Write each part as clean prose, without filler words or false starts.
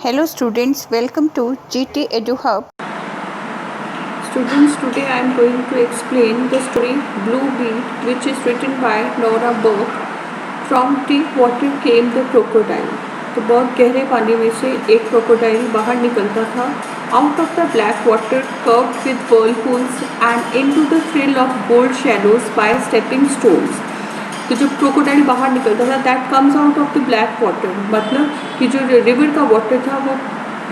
Hello students, welcome to GT Edu Hub. Students, today I am going to explain the story Blue Beet, which is written by Nora Burke. From deep water came the crocodile. तो बहुत गहरे पानी में से एक crocodile बाहर निकलता था. Out of the black water curved with whirlpools and into the thrill of gold shallows by stepping stones. तो जब क्रोकोडाइल बाहर निकलता था that comes out of the black water, मतलब कि जो रिवर का वाटर था वो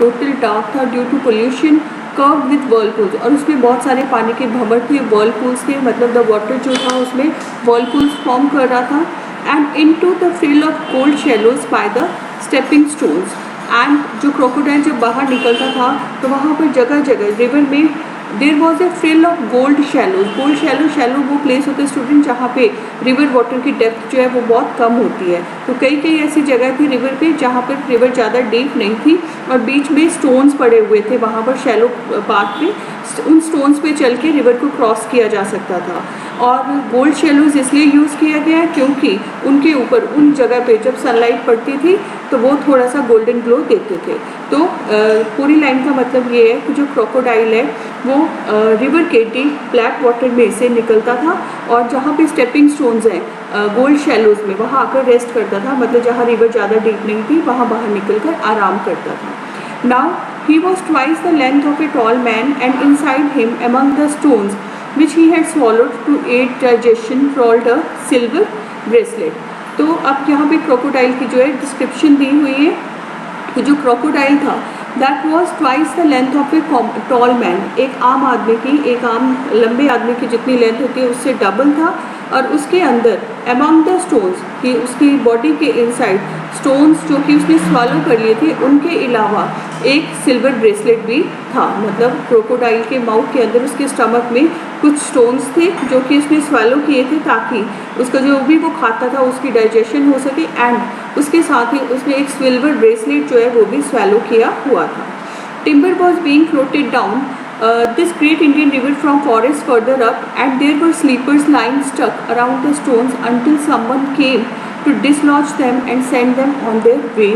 टोटल डार्क था due to pollution, curve with whirlpools, और उसमें बहुत सारे पानी के भंवर थे, वर्लपूल्स थे, मतलब द वाटर जो था उसमें वर्लपूल्स फॉर्म कर रहा था. And in to the fill of gold shallows by the stepping stones. And जो क्रोकोडाइल जब बाहर निकलता था तो वहाँ पर जगह जगह रिवर में there was a frill of gold shallows. Gold shallow वो प्लेस होते हैं स्टूडेंट जहाँ पे रिवर वाटर की डेप्थ जो है वो बहुत कम होती है. तो कई कई ऐसी जगह थी रिवर पे जहाँ पर रिवर ज़्यादा डीप नहीं थी और बीच में स्टोन्स पड़े हुए थे. वहाँ पर शैलो पार्ट पे उन स्टोन्स पे चल के रिवर को क्रॉस किया जा सकता था. और गोल्ड शैलोज इसलिए यूज़ किया गया है क्योंकि उनके ऊपर उन जगह पे जब सनलाइट पड़ती थी तो वो थोड़ा सा गोल्डन ग्लो देते थे. तो पूरी लाइन का मतलब ये है कि जो क्रोकोडाइल है वो रिवर के डीप ब्लैक वाटर में से निकलता था और जहाँ पे स्टेपिंग स्टोन्स हैं गोल्ड शैलोज में वहाँ आकर रेस्ट करता था, मतलब जहाँ रिवर ज़्यादा डीप नहीं थी वहाँ बाहर निकल कर आराम करता था. Now he was twice the length of a tall man, and inside him among the stones which he had swallowed to aid digestion crawled a silver bracelet. तो अब यहाँ पे क्रोकोडाइल की जो है डिस्क्रिप्शन दी हुई है कि जो क्रोकोडाइल था that was twice the length of a tall man. एक आम आदमी की, एक आम लंबे आदमी की जितनी लेंथ होती है उससे डबल था. और उसके अंदर अमंग द स्टोन्स कि उसकी बॉडी के इनसाइड स्टोन्स जो कि उसने स्वालो कर लिए थे उनके अलावा एक सिल्वर ब्रेसलेट भी था. मतलब क्रोकोडाइल के माउथ के अंदर उसके स्टमक में कुछ स्टोन्स थे जो कि उसने स्वालो किए थे ताकि उसका जो भी वो खाता था उसकी डाइजेशन हो सके. एंड उसके साथ ही उसने एक सिल्वर ब्रेसलेट जो है वो भी स्वालो किया हुआ था. Timber was being floated down this great Indian river from forest further up, and there were sleepers lying stuck around the stones until someone came to dislodge them and send them on their way.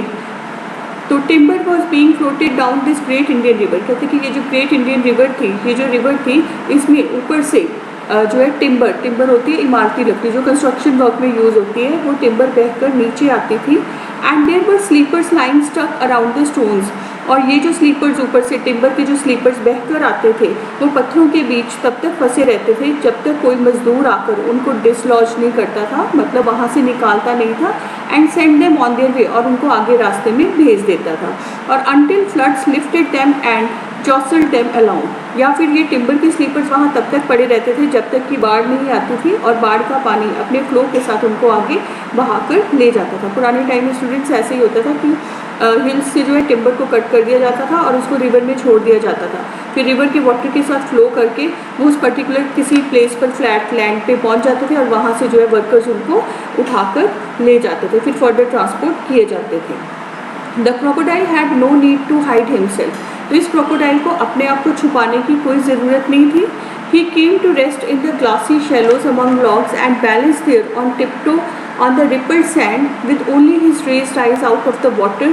तो timber was being floated down this great Indian river. कहते कि ये जो great Indian river थी, ये जो river थी इसमें ऊपर से जो है टिम्बर होती है इमारती लकड़ी जो कंस्ट्रक्शन वर्क में यूज़ होती है, वो टिम्बर बहकर नीचे आती थी. And there were sleepers lying stuck around the stones. और ये जो स्लीपर्स ऊपर से टिम्बर के जो स्लीपर्स बहकर आते थे वो पत्थरों के बीच तब तक फंसे रहते थे जब तक कोई मजदूर आकर उनको डिसलॉज नहीं करता था, मतलब वहाँ से निकालता नहीं था. And send them on their way, और उनको आगे रास्ते में भेज देता था. और until floods lifted them and jostled them around. या फिर ये टिम्बर के स्लीपर्स वहाँ तब तक पड़े रहते थे जब तक कि बाढ़ नहीं आती थी और बाढ़ का पानी अपने फ्लो के साथ उनको आगे बहाकर ले जाता था. पुराने टाइम में स्टूडेंट्स ऐसे ही होता था कि हिल्स से जो है टिम्बर को कट कर दिया जाता था और उसको रिवर में छोड़ दिया जाता था. फिर रिवर के वाटर के साथ फ्लो करके वो उस पर्टिकुलर किसी प्लेस पर फ्लैट लैंड पे पहुंच जाते थे और वहाँ से जो है वर्कर्स उनको उठाकर ले जाते थे, फिर फर्दर ट्रांसपोर्ट किए जाते थे. The crocodile had no need to hide himself. तो इस क्रोकोडाइल को अपने आप को छुपाने की कोई ज़रूरत नहीं थी. He came to rest in the glassy shallows among logs and balanced there on tiptoe on the rippled sand with only his raised eyes out of the water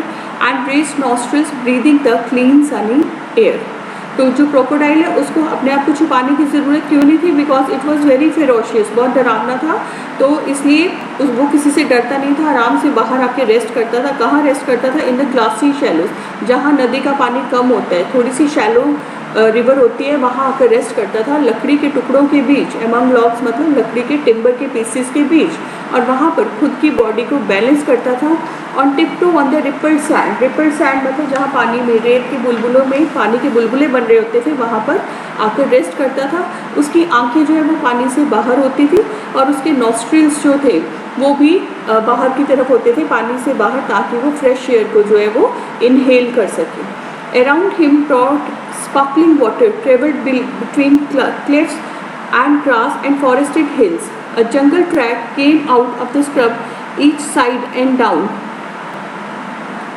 and raised nostrils breathing the clean sunny air. तो जो crocodile है उसको अपने आप को छुपाने की ज़रूरत क्यों नहीं थी? Because it was very ferocious, बहुत डरावना था. तो इसलिए वो किसी से डरता नहीं था, आराम से बाहर आके रेस्ट करता था. कहाँ रेस्ट करता था? इन द ग्लासी शैलोज, जहाँ नदी का पानी कम होता है, थोड़ी सी शैलो रिवर होती है, वहाँ आकर रेस्ट करता था लकड़ी के टुकड़ों के बीच, एमंग लॉग्स मतलब लकड़ी के टिम्बर के पीसेस के बीच, और वहाँ पर खुद की बॉडी को बैलेंस करता था. On tiptoe on the rippled sand. Rippled sand मतलब जहाँ पानी में रेत के बुलबुलों में पानी के बुलबुले बन रहे होते थे वहाँ पर आकर रेस्ट करता था. उसकी आंखें जो है वो पानी से बाहर होती थी और उसके नॉस्ट्रिल्स जो थे वो भी बाहर की तरफ होते थे, पानी से बाहर, ताकि वो फ्रेश एयर को जो है वो इनहेल कर सके. Around him trout sparkling water traveled between cliffs and grass and forested hills. A jungle track came out of the scrub each side and down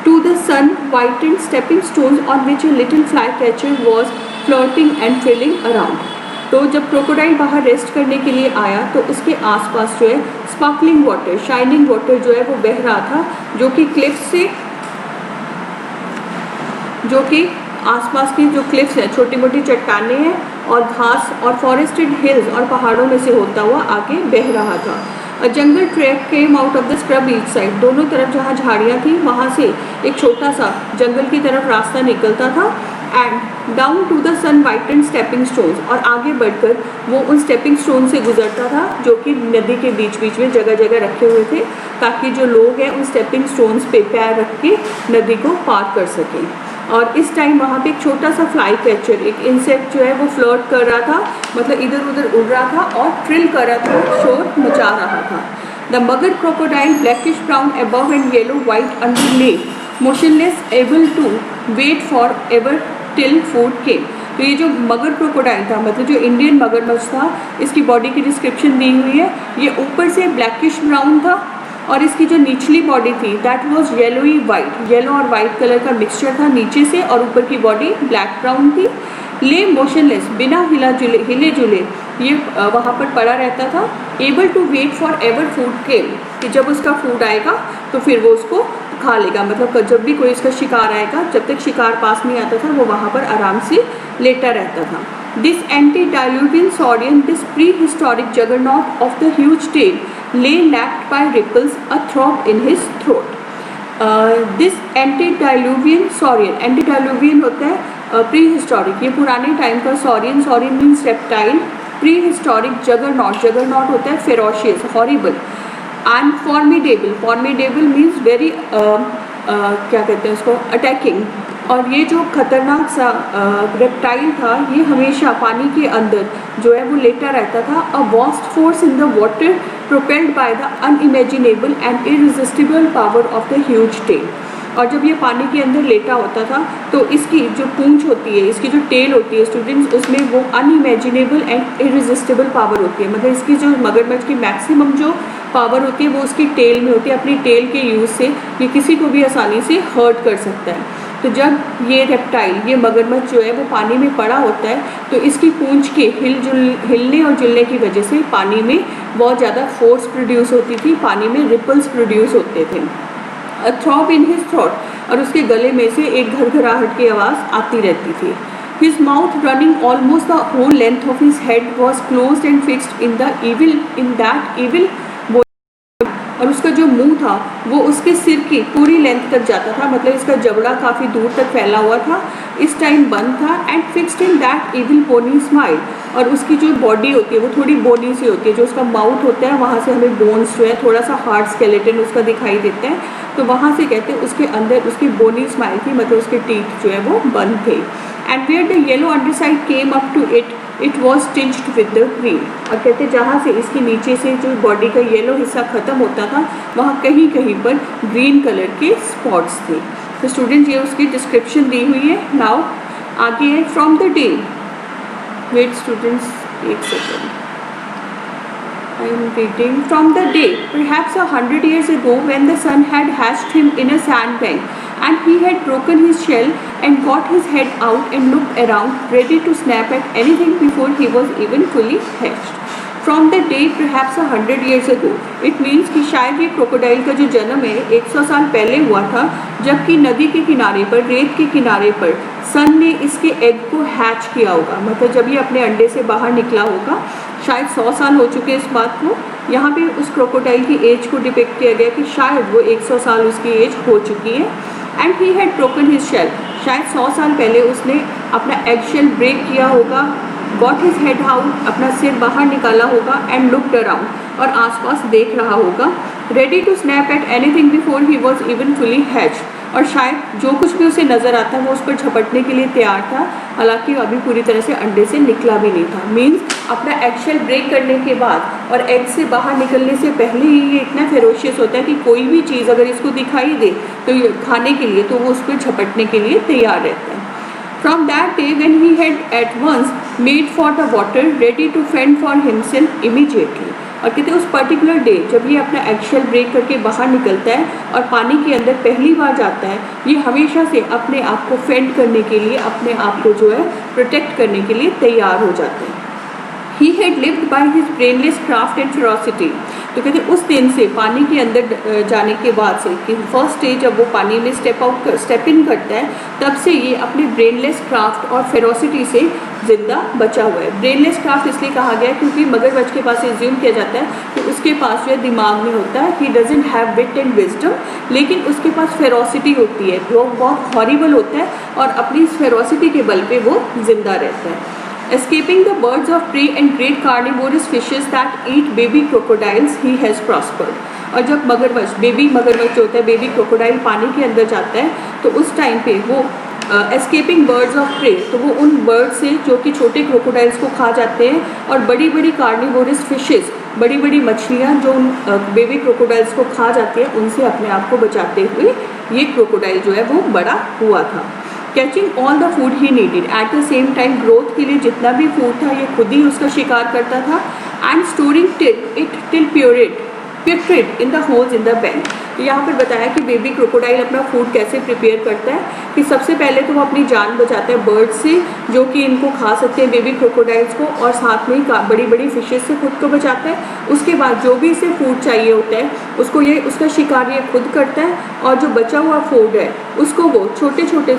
to the sun whitened stepping stones on which a little flycatcher was flirting and trailing around. तो जब crocodile बाहर rest करने के लिए आया तो उसके आसपास जो है स्पार्कलिंग वाटर, शाइनिंग वाटर जो है वो बह रहा था, जो कि क्लिफ से जो कि आसपास की जो क्लिफ्स हैं, छोटी मोटी चट्टानें हैं और घास और फॉरेस्टेड हिल्स और पहाड़ों में से होता हुआ आगे बह रहा था। A jungle track came out of the scrub each side, दोनों तरफ जहाँ झाड़ियाँ थी वहाँ से एक छोटा सा जंगल की तरफ रास्ता निकलता था। And down to the sun whiten stepping stones, और आगे बढ़कर वो उन स्टेपिंग स्टोन से गुजरता था जो कि नदी के बीच बीच में जगह जगह रखे हुए थे, ताकि जो लोग हैं उन स्टेपिंग स्टोन्स पे पैर रख के नदी को पार कर सकें। और इस टाइम वहाँ पे एक छोटा सा फ्लाई कैचर, एक इंसेक्ट जो है वो फ्लर्ट कर रहा था, मतलब इधर उधर उड़ रहा था और ट्रिल कर रहा था, शोर मचा रहा था। The mugger crocodile blackish brown above and yellow white under lay motionless able to wait for ever till food came. तो ये जो मगर क्रोकोडाइल था, मतलब जो इंडियन मगरमच्छ था, इसकी बॉडी की डिस्क्रिप्शन दी हुई है। ये ऊपर से ब्लैकिश ब्राउन था और इसकी जो निचली बॉडी थी दैट वाज येलोई वाइट, येलो और वाइट कलर का मिक्सचर था नीचे से, और ऊपर की बॉडी ब्लैक ब्राउन थी। ले मोशनलेस, बिना हिले जुले ये वहाँ पर पड़ा रहता था। Able to wait for ever food came, कि जब उसका फूड आएगा तो फिर वो उसको खा लेगा, मतलब जब भी कोई इसका शिकार आएगा, जब तक शिकार पास नहीं आता था वो वहाँ पर आराम से लेटा रहता था। This antediluvian saurian, this prehistoric juggernaut of the huge tail, lay lapped by ripples, a throb in his throat. This antediluvian saurian, antediluvian होता है prehistoric, ये पुराने टाइम का saurian, saurian means reptile, prehistoric juggernaut, juggernaut होता है ferocious, horrible, and formidable, formidable means very क्या कहते हैं उसको, attacking। और ये जो खतरनाक सा रेप्टाइल था, ये हमेशा पानी के अंदर जो है वो लेटा रहता था। A vast force in the water propelled by the unimaginable and irresistible power of the huge tail. और जब ये पानी के अंदर लेटा होता था तो इसकी जो पूंछ होती है, इसकी जो टेल होती है स्टूडेंट्स, उसमें वो अनइमेजिनेबल एंड इररेसिस्टिबल पावर होती है। मतलब इसकी जो मगरमच्छ की मैक्सिमम जो पावर होती है वो उसकी टेल में होती है। अपनी टेल के यूज़ से ये किसी को भी आसानी से हर्ट कर सकता है। तो जब ये रेप्टाइल, ये मगरमच्छ जो है वो पानी में पड़ा होता है तो इसकी पूंछ के हिलने और जुलने की वजह से पानी में बहुत ज़्यादा फोर्स प्रोड्यूस होती थी, पानी में रिपल्स प्रोड्यूस होते थे। अ थ्रॉब इन हिज थ्रोट, और उसके गले में से एक घरघराहट की आवाज़ आती रहती थी। His mouth running almost the whole length of his head was closed and fixed in that evil, और उसका जो मुंह था वो उसके सिर की पूरी लेंथ तक जाता था, मतलब इसका जबड़ा काफ़ी दूर तक फैला हुआ था, इस टाइम बंद था। And fixed in that evil bony smile, और उसकी जो बॉडी होती है वो थोड़ी बोनी सी होती है। जो उसका माउथ होता है वहाँ से हमें बोन्स जो है थोड़ा सा हार्ड स्केलेटन उसका दिखाई देता है, तो वहाँ से कहते हैं उसके अंदर उसकी बोनी स्माइल थी, मतलब उसके टीथ जो है वो बंद थे। And where the yellow underside came up to it was tinged with the green, और कहते जहाँ से इसके नीचे से जो बॉडी का येलो हिस्सा ख़त्म होता था वहाँ कहीं कहीं पर ग्रीन कलर के स्पॉट्स थे। तो स्टूडेंट ये उसकी डिस्क्रिप्शन दी हुई है। नाउ आगे है from the day, wait students एक second, I am reading. From the day, perhaps 100 years ago, when the sun had hatched him in a sandbank, and he had broken his shell and got his head out and looked around, ready to snap at anything before he was even fully hatched. From the day, perhaps 100 years ago, it means कि शायद ये crocodile का जो जन्म है 100 साल पहले हुआ था, जबकि नदी के किनारे पर, रेत के किनारे पर सन ने इसके एग को हैच किया होगा, मतलब जब ये अपने अंडे से बाहर निकला होगा। शायद 100 साल हो चुके इस बात को। यहाँ पे उस क्रोकोडाइल की एज को डिपिक्ट किया गया कि शायद वो 100 साल उसकी एज हो चुकी है। And he had broken his shell, शायद 100 साल पहले उसने अपना एग शेल ब्रेक किया होगा। गॉट हिज हेड आउट, अपना सिर बाहर निकाला होगा। एंड लुक्ड अराउंड, और आसपास देख रहा होगा। Ready to snap at anything before he was even fully hatch, और शायद जो कुछ भी उसे नज़र आता वो उस पर झपटने के लिए तैयार था, हालांकि अभी पूरी तरह से अंडे से निकला भी नहीं था। मीन्स अपना एग शेल ब्रेक करने के बाद और एग से बाहर निकलने से पहले ही ये इतना फेरोशियस होता है कि कोई भी चीज़ अगर इसको दिखाई दे तो ये खाने के लिए, तो वो उस पर झपटने के लिए तैयार रहता है। From that day when he had at once made for the water, ready to fend for himself immediately, और कहते हैं उस पर्टिकुलर डे जब ये अपना एगशेल ब्रेक करके बाहर निकलता है और पानी के अंदर पहली बार जाता है, ये हमेशा से अपने आप को फेंड करने के लिए, अपने आप को जो है प्रोटेक्ट करने के लिए तैयार हो जाते हैं। He had lived by his brainless craft and ferocity, तो कहते उस दिन से पानी के अंदर जाने के बाद से कि फर्स्ट स्टेज जब वो पानी में स्टेप इन करता है, तब से ये अपने ब्रेनलेस क्राफ्ट और फेरोसिटी से ज़िंदा बचा हुआ है। ब्रेनलेस क्राफ्ट इसलिए कहा गया है क्योंकि मगरमच्छ के पास एज्यूम किया जाता है कि उसके पास जो है दिमाग नहीं होता है, he doesn't have wit and wisdom, लेकिन उसके पास फेरोसिटी होती है, वो बहुत हॉरिबल होता है और अपनी इस फेरोसिटी के बल पे वो जिंदा रहता है। Escaping the birds of prey and great carnivorous fishes that eat baby crocodiles, he has prospered. और जब मगरमच्छ, बेबी मगरमच्छ होता है, बेबी क्रोकोडाइल पानी के अंदर जाता है, तो उस टाइम पे वो एस्केपिंग बर्ड्स ऑफ प्रे, तो वो उन बर्ड से जो कि छोटे क्रोकोडाइल्स को खा जाते हैं, और बड़ी बड़ी कार्निवोरस फिशेस, बड़ी बड़ी मछलियाँ जो उन बेबी क्रोकोडाइल्स को खा जाती हैं, उनसे अपने आप को बचाते हुए ये क्रोकोडाइल जो है वो बड़ा हुआ था। Catching all the food he needed, at the same time growth के लिए जितना भी फूड था ये खुद ही उसका शिकार करता था, and storing till putrid in the holes in the bank. तो यहाँ पर बताया कि बेबी क्रोकोडाइल अपना फूड कैसे प्रिपेयर करता है, कि सबसे पहले तो वो अपनी जान बचाता है बर्ड से जो कि इनको खा सकते हैं बेबी क्रोकोडाइल्स को, और साथ में ही बड़ी बड़ी फिशेस से खुद को बचाता है। उसके बाद जो भी इसे फूड चाहिए होता है उसका शिकार ये खुद करता है, और जो बचा हुआ फूड है उसको वो छोटे छोटे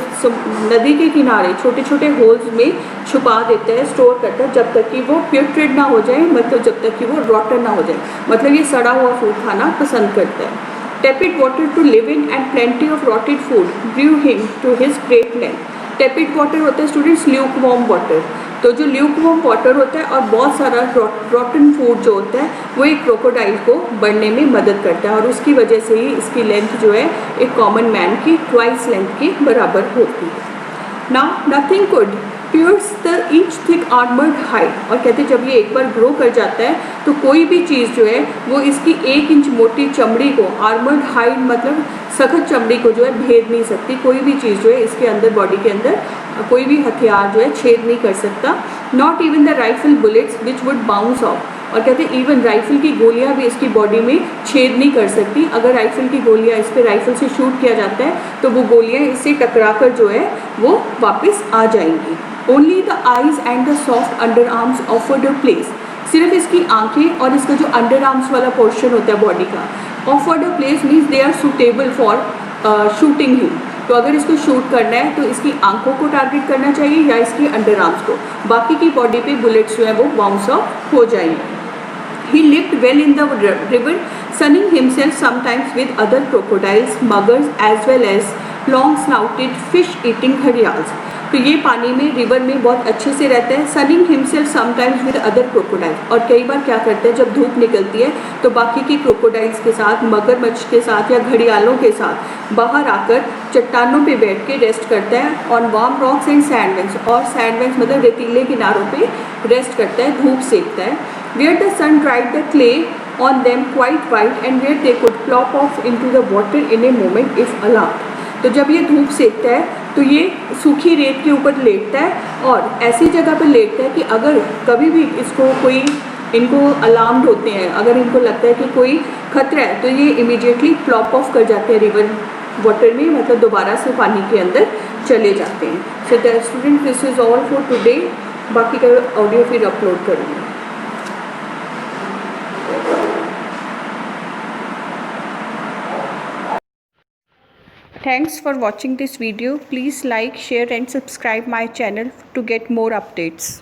नदी के किनारे छोटे छोटे होल्स में छुपा देता है, स्टोर करता है, जब तक कि वो प्यूट्रेट ना हो जाए, मतलब जब तक कि वो रॉटन ना हो जाए, मतलब ये सड़ा हुआ फूड खाना पसंद करता है। Tepid water to live in and plenty of rotted food drew him to his great length. Tepid water होता है स्टूडेंट्स ल्यूकवार्म वाटर, तो जो ल्यूकवार्म वाटर होता है और बहुत सारा रॉटन फूड जो होता है वो एक क्रोकोडाइल को बढ़ने में मदद करता है, और उसकी वजह से ही इसकी लेंथ जो है एक कॉमन मैन की ट्वाइस लेंथ के बराबर होती है। Now nothing could pierce the each thick armored hide, और कहते हैं जब ये एक बार ग्रो कर जाता है तो कोई भी चीज़ जो है वो इसकी 1 इंच मोटी चमड़ी को, आर्मर्ड हाइड मतलब सख्त चमड़ी को जो है भेद नहीं सकती, कोई भी चीज़ जो है इसके अंदर बॉडी के अंदर कोई भी हथियार जो है छेद नहीं कर सकता। Not even the rifle bullets which would bounce off, और कहते हैं इवन राइफल की गोलियां भी इसकी बॉडी में छेद नहीं कर सकती। अगर राइफल की गोलियां इस पर राइफल से शूट किया जाता है तो वो गोलियां इससे टकराकर जो है वो वापस आ जाएंगी। Only the eyes and the soft under arms offered a place, सिर्फ इसकी आंखें और इसका जो अंडर आर्म्स वाला पोर्शन होता है बॉडी का, offered a place means they are suitable for shooting him. तो अगर इसको शूट करना है तो इसकी आंखों को टारगेट करना चाहिए या इसकी अंडर आर्म्स को, बाकी की बॉडी पे बुलेट्स जो है वो बाउंस ऑफ हो जाएंगे। He lived well in the river, sunning himself sometimes with other crocodiles, muggers, as well as long-snouted fish-eating gharials. तो ये पानी में रिवर में बहुत अच्छे से रहता है। Sunning himself sometimes with other crocodiles, और कई बार क्या करता है जब धूप निकलती है तो बाकी की क्रोकोडाइल्स के साथ, मगरमच्छ के साथ या घड़ियालों के साथ बाहर आकर चट्टानों पे बैठ के रेस्ट करता है, ऑन वार्म रॉक्स एंड सैंडबैंक्स, और सैंडबैंक्स मतलब रेतीले किनारों पे रेस्ट करता है, धूप सेकता है। Where the sun dried the clay on them quite white and where they could plop off into the water in a moment if alarmed। तो जब ये धूप सेकता है तो ये सूखी रेत के ऊपर लेटता है, और ऐसी जगह पर लेटता है कि अगर कभी भी इसको कोई, इनको अलार्म्ड होते हैं, अगर इनको लगता है कि कोई खतरा है तो ये इमीडिएटली प्लॉप ऑफ कर जाते हैं रिवर वाटर में, मतलब दोबारा से पानी के अंदर चले जाते हैं। So that student this is all for today, बाकी का ऑडियो फिर अपलोड करूँगी। Thanks for watching this video. Please like, share and subscribe my channel to get more updates.